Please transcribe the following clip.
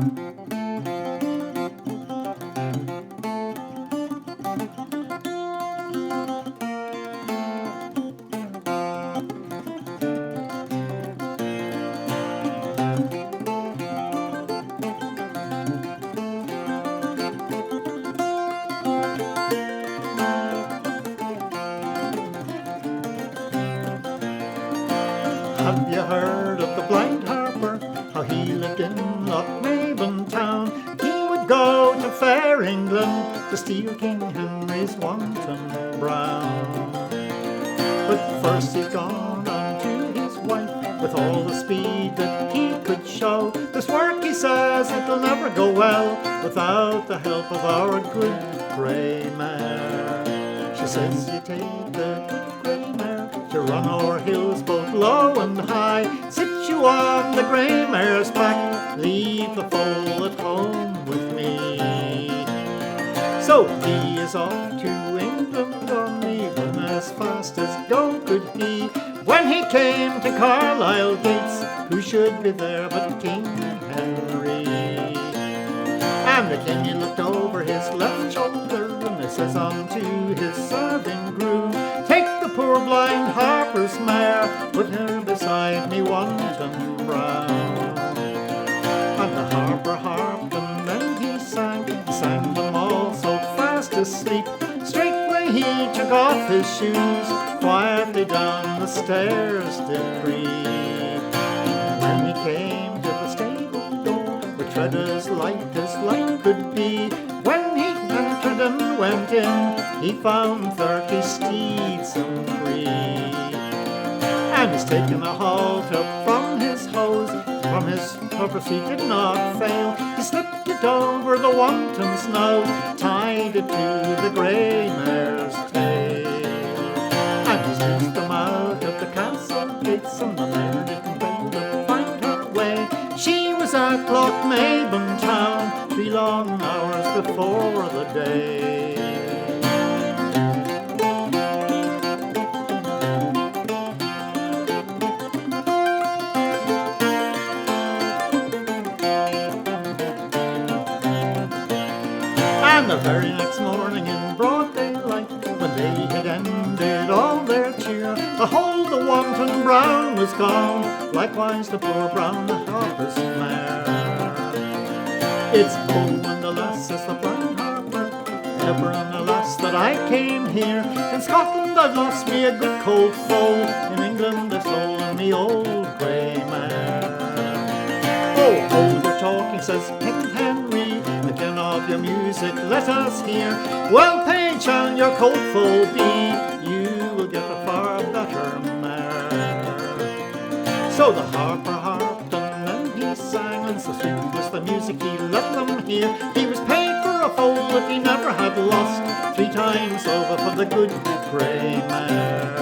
Have you heard of the Blind Harper, how he lived in Lochmaben town? He would go to fair England to steal King Henry's wanton brown. But first he's gone on to his wife with all the speed that he could show. This work, he says, it'll never go well without the help of our good grey mare. She says you take the good grey mare to run o'er hills both low and high, sit you on the grey mare's back, leave the foal at home with me. So he is off to England on even as fast as go could he. When he came to Carlisle gates, who should be there but King Henry? And the king, he looked over his left shoulder, and he says unto his serving groom, take the poor Blind Harper's mare, put her beside me wanton brown. And the harper harped, and then he sang them all so fast asleep. Straightway he took off his shoes, quietly down the stairs did creep. When he came to the stable door, with tread as light could be, when he entered and went in, he found 30 steeds and free. And he's taken a halter from his hose, from his purpose he did not fail. He slipped it over the wanton's nose, tied it to the grey mare's tail. And he's loosed them out of the castle gates, and the mare didn't fail to find her way. She was at Lochmaben town 3 long hours before the day. And the very next morning in broad daylight, when they had ended all their cheer, behold, the wanton brown was gone, likewise the poor brown harper's mare. It's oh, and alas, says the Blind Harper, ever and alas that I came here. In Scotland I've lost me a good cold foal, in England I've stolen me old grey mare. Oh, we're talking, says King Henry, again of your music let us hear. Well paid shall your cold foal be, you will get a far better mare. So the harper harped, and then he sang, and so sweet was the music he let them hear. He was paid for a foal that he never had lost, 3 times over for the good grey mare.